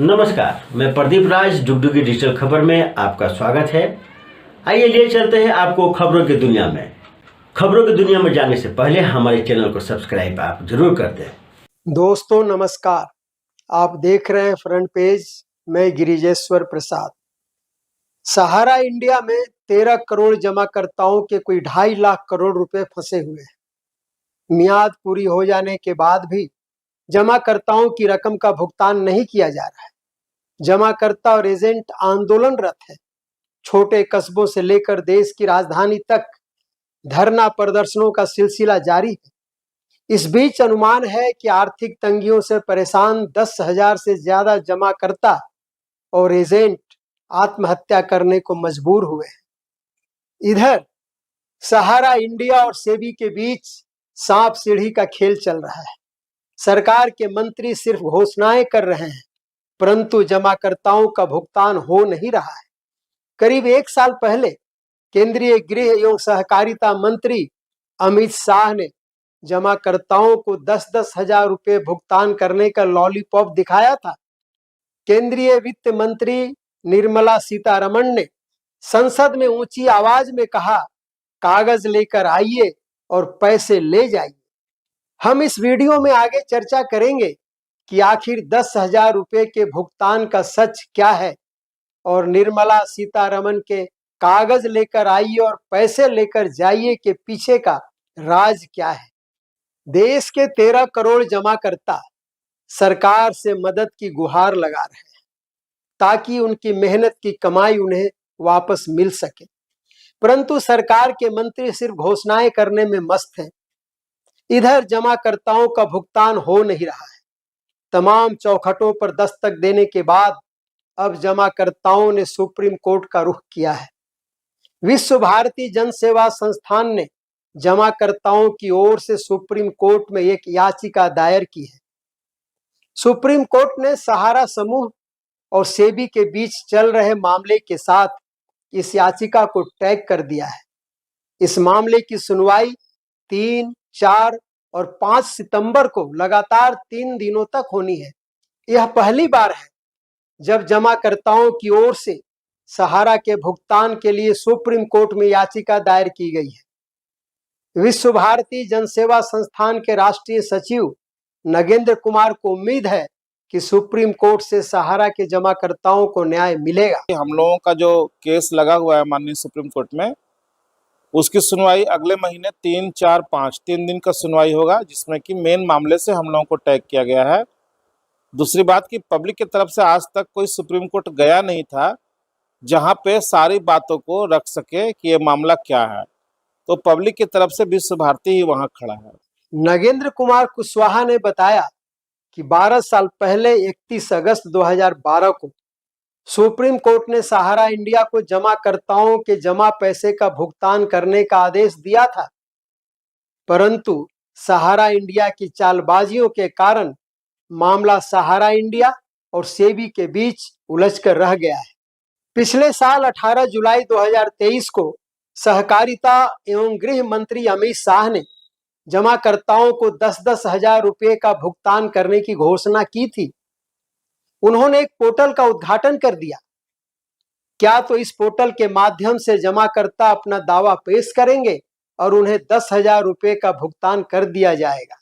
नमस्कार, मैं प्रदीप राज डुगडुगी डिजिटल खबर में आपका स्वागत है। आइए ले चलते हैं आपको खबरों की दुनिया में। खबरों की दुनिया में जाने से पहले हमारे चैनल को सब्सक्राइब आप जरूर कर दें। दोस्तों नमस्कार, आप देख रहे हैं फ्रंट पेज। मैं गिरिजेश्वर प्रसाद। सहारा इंडिया में 13 करोड़ जमाकर्ताओं के कोई 2.5 लाख करोड़ रुपए फंसे हुए हैं। मियाद पूरी हो जाने के बाद भी जमाकर्ताओं की रकम का भुगतान नहीं किया जा रहा है। जमाकर्ता और एजेंट आंदोलनरत है। छोटे कस्बों से लेकर देश की राजधानी तक धरना प्रदर्शनों का सिलसिला जारी है। इस बीच अनुमान है कि आर्थिक तंगियों से परेशान 10,000 से ज्यादा जमाकर्ता और एजेंट आत्महत्या करने को मजबूर हुए हैं। इधर सहारा इंडिया और सेबी के बीच सांप सीढ़ी का खेल चल रहा है। सरकार के मंत्री सिर्फ घोषणाएं कर रहे हैं, परंतु जमाकर्ताओं का भुगतान हो नहीं रहा है। करीब 1 साल पहले केंद्रीय गृह एवं सहकारिता मंत्री अमित शाह ने जमाकर्ताओं को 10-10 हजार रुपए भुगतान करने का लॉलीपॉप दिखाया था। केंद्रीय वित्त मंत्री निर्मला सीतारमण ने संसद में ऊंची आवाज में कहा, कागज लेकर आइए और पैसे ले जाइए। हम इस वीडियो में आगे चर्चा करेंगे कि आखिर 10,000 रुपए के भुगतान का सच क्या है और निर्मला सीतारमण के कागज लेकर आइए और पैसे लेकर जाइए के पीछे का राज क्या है। देश के 13 करोड़ जमाकर्ता सरकार से मदद की गुहार लगा रहे हैं ताकि उनकी मेहनत की कमाई उन्हें वापस मिल सके, परंतु सरकार के मंत्री सिर्फ घोषणाएं करने में मस्त हैं। इधर जमाकर्ताओं का भुगतान हो नहीं रहा है। तमाम चौखटों पर दस्तक देने के बाद अब जमाकर्ताओं ने सुप्रीम कोर्ट का रुख किया है। विश्व भारती जन सेवा संस्थान ने जमाकर्ताओं की ओर से सुप्रीम कोर्ट में एक याचिका दायर की है। सुप्रीम कोर्ट ने सहारा समूह और सेबी के बीच चल रहे मामले के साथ इस याचिका को टैग कर दिया है। इस मामले की सुनवाई 3, 4 और 5 सितंबर को लगातार 3 दिनों तक होनी है। यह पहली बार है जब जमाकर्ताओं की ओर से सहारा के भुगतान के लिए सुप्रीम कोर्ट में याचिका दायर की गई है। विश्व भारती जनसेवा संस्थान के राष्ट्रीय सचिव नगेंद्र कुमार को उम्मीद है कि सुप्रीम कोर्ट से सहारा के जमाकर्ताओं को न्याय मिलेगा। हम लोगों का जो केस लगा हुआ है माननीय सुप्रीम कोर्ट में, उसकी सुनवाई अगले महीने 3, 4, 5 3 दिन का सुनवाई होगा, जिसमें कि मेन मामले से हम लोगों को टैग किया गया है। दूसरी बात कि पब्लिक की तरफ से आज तक कोई सुप्रीम कोर्ट गया नहीं था जहां पे सारी बातों को रख सके कि ये मामला क्या है, तो पब्लिक की तरफ से विश्व भारती ही वहां खड़ा है। नगेंद्र कुमार कुशवाहा ने बताया कि 12 साल पहले 31 अगस्त 2012 को सुप्रीम कोर्ट ने सहारा इंडिया को जमाकर्ताओं के जमा पैसे का भुगतान करने का आदेश दिया था, परंतु सहारा इंडिया की चालबाजियों के कारण मामला सहारा इंडिया और सेबी के बीच उलझकर रह गया है। पिछले साल 18 जुलाई 2023 को सहकारिता एवं गृह मंत्री अमित शाह ने जमाकर्ताओं को 10-10 हजार रुपए का भुगतान करने की घोषणा की थी। उन्होंने एक पोर्टल का उद्घाटन कर दिया। क्या तो इस पोर्टल के माध्यम से जमाकर्ता अपना दावा पेश करेंगे और उन्हें 10,000 रुपए का भुगतान कर दिया जाएगा।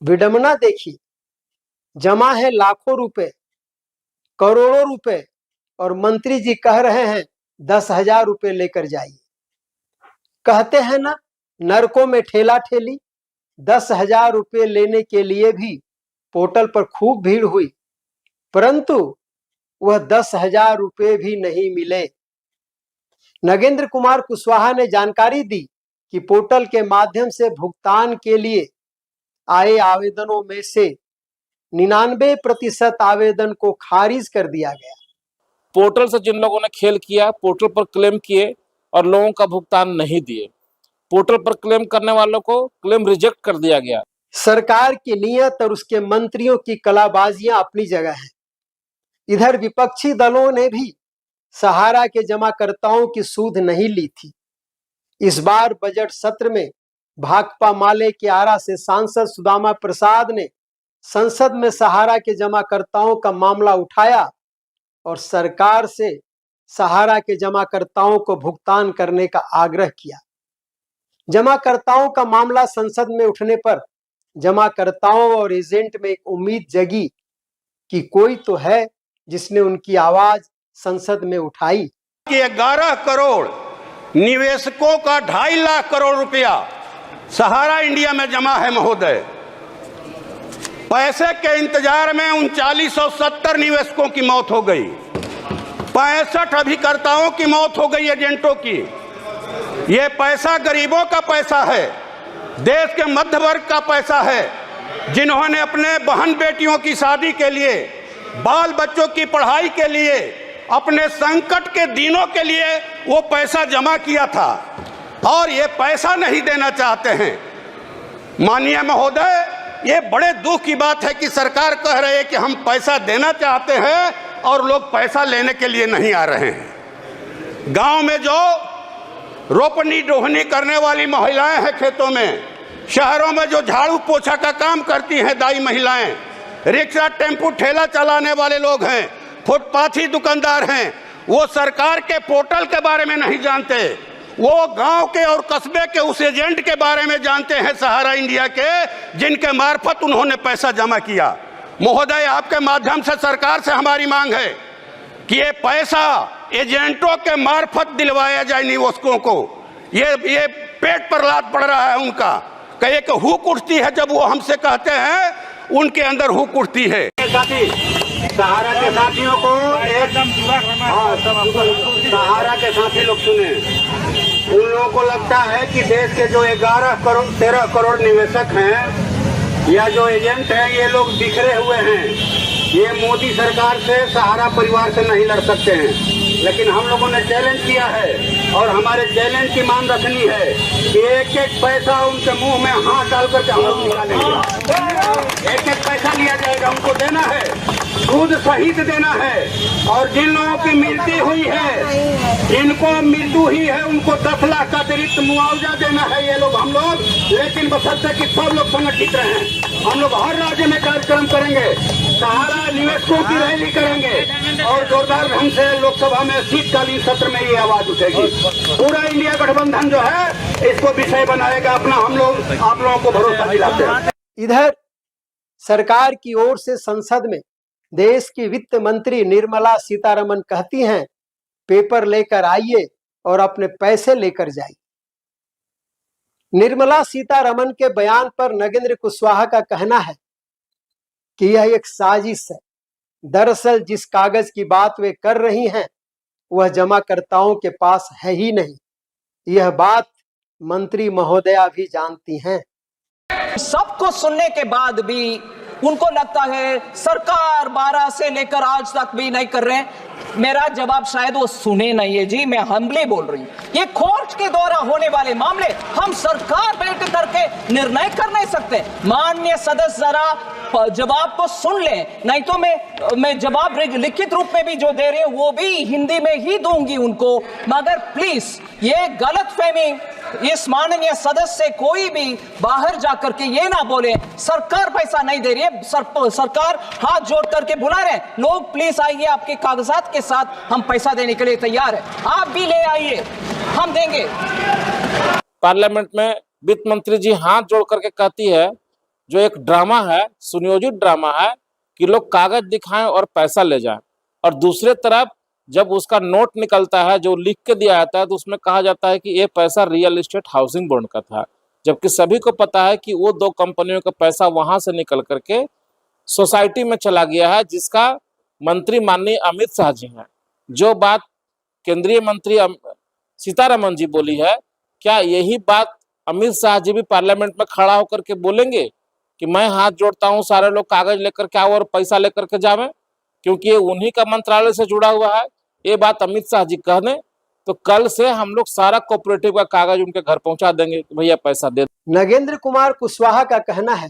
विडंबना देखिए, जमा है लाखों रुपए, करोड़ों रुपए और मंत्री जी कह रहे हैं 10,000 रुपए लेकर जाइए। कहते हैं ना, नरकों में ठेला ठेली। 10,000 रुपए लेने के लिए भी पोर्टल पर खूब भीड़ हुई, परंतु वह 10,000 रुपए भी नहीं मिले। नगेंद्र कुमार कुशवाहा ने जानकारी दी कि पोर्टल के माध्यम से भुगतान के लिए आए आवेदनों में से 99% आवेदन को खारिज कर दिया गया। पोर्टल से जिन लोगों ने खेल किया, पोर्टल पर क्लेम किए और लोगों का भुगतान नहीं दिए, पोर्टल पर क्लेम करने वालों को क्लेम रिजेक्ट कर दिया गया। सरकार की नीयत और उसके मंत्रियों की कलाबाजियां अपनी जगह हैं। इधर विपक्षी दलों ने भी सहारा के जमाकर्ताओं की सूध नहीं ली थी। इस बार बजट सत्र में भाकपा माले के आरा से सांसद सुदामा प्रसाद ने संसद में सहारा के जमाकर्ताओं का मामला उठाया और सरकार से सहारा के जमाकर्ताओं को भुगतान करने का आग्रह किया। जमाकर्ताओं का मामला संसद में उठने पर जमाकर्ताओं और एजेंट में एक उम्मीद जगी कि कोई तो है जिसने उनकी आवाज संसद में उठाई। कि 11 करोड़ निवेशकों का 2.5 लाख करोड़ रुपया सहारा इंडिया में जमा है महोदय। पैसे के इंतजार में 3970 निवेशकों की मौत हो गई, 65 अभिकर्ताओं की मौत हो गई, एजेंटों की। ये पैसा गरीबों का पैसा है, देश के मध्य वर्ग का पैसा है, जिन्होंने अपने बहन बेटियों की शादी के लिए, बाल बच्चों की पढ़ाई के लिए, अपने संकट के दिनों के लिए वो पैसा जमा किया था और ये पैसा नहीं देना चाहते हैं। माननीय महोदय, ये बड़े दुख की बात है कि सरकार कह रही है कि हम पैसा देना चाहते हैं और लोग पैसा लेने के लिए नहीं आ रहे हैं। गांव में जो रोपनी डोहनी करने वाली महिलाएं हैं खेतों में, शहरों में जो झाड़ू पोछा का काम करती हैं दाई महिलाएं, रिक्शा टेम्पू ठेला चलाने वाले लोग हैं, फुटपाथी दुकानदार हैं, वो सरकार के पोर्टल के बारे में नहीं जानते। वो गांव के और कस्बे के उस एजेंट के बारे में जानते हैं, सहारा इंडिया के, जिनके मार्फत उन्होंने पैसा जमा किया। महोदय, आपके माध्यम से सरकार से हमारी मांग है कि ये पैसा एजेंटों के मार्फत दिलवाया जाए निवेशकों को। ये पेट पर लात पड़ रहा है उनका, कहे कि हुक उठती है जब वो हमसे कहते हैं, उनके अंदर हुक उठती है। सहारा के साथियों को एकदम सहारा के साथी लोग सुने, उन लोगों को लगता है कि देश के जो 13 करोड़ निवेशक हैं या जो एजेंट हैं, ये लोग बिखरे हुए हैं, ये मोदी सरकार से, सहारा परिवार से नहीं लड़ सकते हैं। लेकिन हम लोगों ने चैलेंज किया है और हमारे चैलेंज की मान रखनी है कि एक एक पैसा उनके मुंह में हाथ डाल करके हम लोग निकालेंगे। एक एक पैसा लिया जाएगा, उनको देना है, दूध सहित देना है। और जिन लोगों की मृत्यु हुई है, जिनको मृत्यु हुई है, उनको 10 लाख का अतिरिक्त मुआवजा देना है ये लोग, हम लोग। लेकिन बशर्ते कि सब लोग संगठित रहें। हम लोग हर राज्य में कार्यक्रम करेंगे, सहारा निवेशकों की रैली करेंगे और जोरदार ढंग से लोकसभा में शीतकालीन सत्र में ये आवाज उठेगी। पूरा इंडिया गठबंधन जो है इसको विषय बनाएगा अपना। हम लोग आप लोगों को भरोसा दिलाते हैं। इधर सरकार की ओर से संसद में देश की वित्त मंत्री निर्मला सीतारमण कहती हैं, पेपर लेकर आइए और अपने पैसे लेकर जाइए। निर्मला सीतारमण के बयान पर नगेंद्र कुशवाहा का कहना है कि यह एक साजिश है। दरअसल जिस कागज की बात वे कर रही हैं वह जमाकर्ताओं के पास है ही नहीं। यह बात मंत्री महोदया भी जानती हैं। सबको सुनने के बाद भी उनको लगता है सरकार 12 से लेकर आज तक भी नहीं कर रहे हैं। मेरा जवाब शायद वो सुने नहीं है जी, मैं हम्बली बोल रही हूँ। ये कोर्ट के द्वारा होने वाले मामले हम सरकार बैठ करके निर्णय कर नहीं सकते। माननीय सदस्य जरा जवाब को सुन लें, नहीं तो मैं जवाब लिखित रूप में भी जो दे रही हूँ वो भी हिंदी में ही दूंगी उनको। मगर प्लीज ये गलतफहमी इस माननीय सदस्य से कोई भी बाहर जाकर के ये ना बोले सरकार पैसा नहीं दे रही है। सरकार हाथ जोड़ करके बुला रहे हैं, लोग प्लीज आइए, आपके कागजात के साथ हम पैसा देने के लिए तैयार है, आप भी ले आइए, हम देंगे। पार्लियामेंट में वित्त मंत्री जी हाथ जोड़ करके कहती है, जो एक ड्रामा है, सुनियोजित ड्रामा है कि लोग कागज दिखाएं और पैसा ले जाएं, और दूसरे तरफ जब उसका नोट निकलता है जो लिख के दिया जाता है तो उसमें कहा जाता है कि ये पैसा रियल एस्टेट हाउसिंग बोर्ड का था, जबकि सभी को पता है कि वो 2 कंपनियों का पैसा वहां से निकल करके सोसाइटी में चला गया है, जिसका मंत्री माननीय अमित शाह जी हैं। जो बात केंद्रीय मंत्री सीतारमण जी बोली है, क्या यही बात अमित शाह जी भी पार्लियामेंट में खड़ा होकर के बोलेंगे कि मैं हाथ जोड़ता हूं, सारे लोग कागज लेकर के आओ और पैसा लेकर के जावें, क्योंकि ये उन्हीं का मंत्रालय से जुड़ा हुआ है। ये बात अमित शाह जी कह दें तो कल से हम लोग सारा कोऑपरेटिव का कागज उनके घर पहुंचा देंगे कि भैया पैसा दे। नगेंद्र कुमार कुशवाहा का कहना है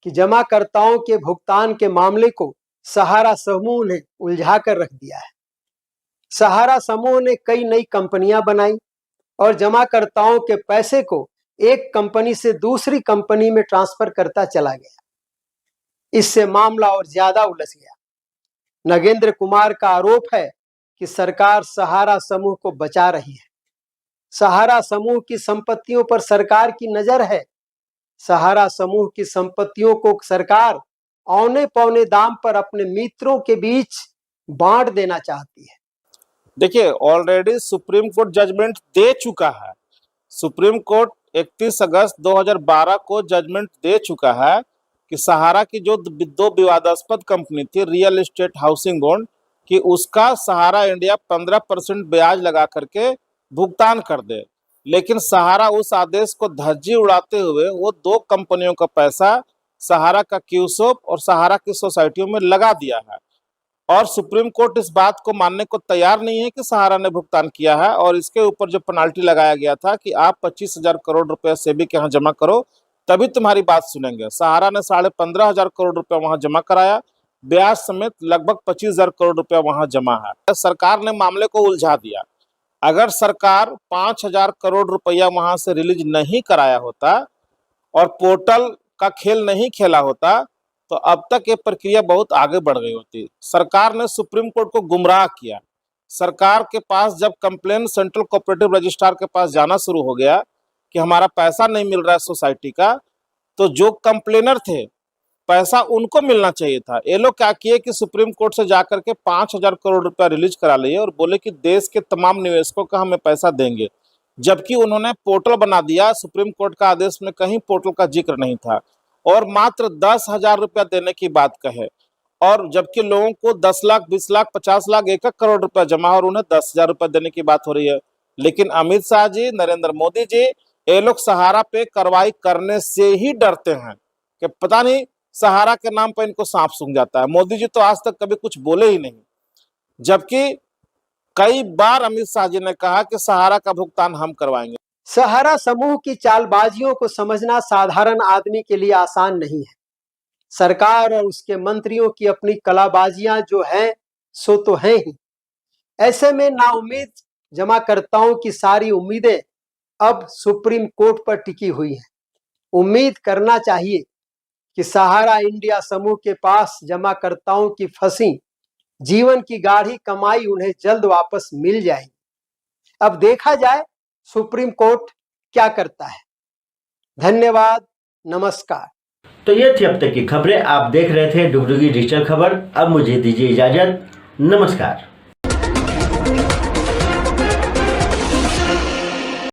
कि जमाकर्ताओं के भुगतान के मामले को सहारा समूह ने उलझा कर रख दिया है। सहारा समूह ने कई नई कंपनियां बनाई और जमाकर्ताओं के पैसे को एक कंपनी से दूसरी कंपनी में ट्रांसफर करता चला गया। इससे मामला और ज्यादा उलझ गया। नगेंद्र कुमार का आरोप है कि सरकार सहारा समूह को बचा रही है। सहारा समूह की संपत्तियों पर सरकार की नजर है। सहारा समूह की संपत्तियों को सरकार औने पौने दाम पर अपने मित्रों के बीच बांट देना चाहती है। देखिए, ऑलरेडी सुप्रीम कोर्ट जजमेंट दे चुका है। सुप्रीम कोर्ट 31 अगस्त 2012 को जजमेंट दे चुका है कि सहारा की जो दो विवादास्पद कंपनी थी, रियल एस्टेट हाउसिंग बोर्ड की, उसका सहारा इंडिया 15% ब्याज लगा करके भुगतान कर दे। लेकिन सहारा उस आदेश को धज्जी उड़ाते हुए वो दो कंपनियों का पैसा सहारा का क्यूसोप और सहारा की सोसाइटियों में लगा दिया है। और सुप्रीम कोर्ट इस बात को मानने को तैयार नहीं है कि सहारा ने भुगतान किया है। और इसके ऊपर जो पेनाल्टी लगाया गया था कि आप 25,000 करोड़ रुपए सेबी के यहाँ जमा करो तभी तुम्हारी बात सुनेंगे। सहारा ने 15,500 करोड़ रुपया वहां जमा कराया, ब्याज समेत लगभग 25,000 करोड़ रुपया वहां जमा है। सरकार ने मामले को उलझा दिया। अगर सरकार 5,000 करोड़ रुपया वहां से रिलीज नहीं कराया होता और पोर्टल का खेल नहीं खेला होता तो अब तक ये प्रक्रिया बहुत आगे बढ़ गई होती। सरकार ने सुप्रीम कोर्ट को गुमराह किया। सरकार के पास जब कंप्लेन सेंट्रल कोऑपरेटिव रजिस्ट्रार के पास जाना शुरू हो गया कि हमारा पैसा नहीं मिल रहा है सोसाइटी का, तो जो कंप्लेनर थे पैसा उनको मिलना चाहिए था। ये लोग क्या किए कि सुप्रीम कोर्ट से जाकर के 5,000 करोड़ रुपया रिलीज करा लिए और बोले कि देश के तमाम निवेशकों का हमें पैसा देंगे, जबकि उन्होंने पोर्टल बना दिया। सुप्रीम कोर्ट का आदेश में कहीं पोर्टल का जिक्र नहीं था और मात्र 10,000 रुपया देने की बात कहे, और जबकि लोगों को 10 लाख, 20 लाख, 50 लाख, 1 करोड़ रुपया जमा और उन्हें 10,000 रुपया देने की बात हो रही है। लेकिन अमित शाह जी, नरेंद्र मोदी जी, ये लोग सहारा पे कार्रवाई करने से ही डरते हैं कि पता नहीं सहारा के नाम पर इनको सांप सूंघ जाता है। मोदी जी तो आज तक कभी कुछ बोले ही नहीं, जबकि कई बार अमित शाह जी ने कहा कि सहारा का भुगतान हम करवाएंगे। सहारा समूह की चालबाजियों को समझना साधारण आदमी के लिए आसान नहीं है। सरकार और उसके मंत्रियों की अपनी कलाबाजियां जो हैं सो तो हैं ही। ऐसे में नाउम्मीद जमाकर्ताओं की सारी उम्मीदें अब सुप्रीम कोर्ट पर टिकी हुई हैं। उम्मीद करना चाहिए कि सहारा इंडिया समूह के पास जमाकर्ताओं की फंसी जीवन की गाढ़ी कमाई उन्हें जल्द वापस मिल जाएगी। अब देखा जाए सुप्रीम कोर्ट क्या करता है। धन्यवाद, नमस्कार। तो ये थी अब तक की खबरें। आप देख रहे थे डुगडुगी डिजिटल खबर। अब मुझे दीजिए इजाजत। नमस्कार।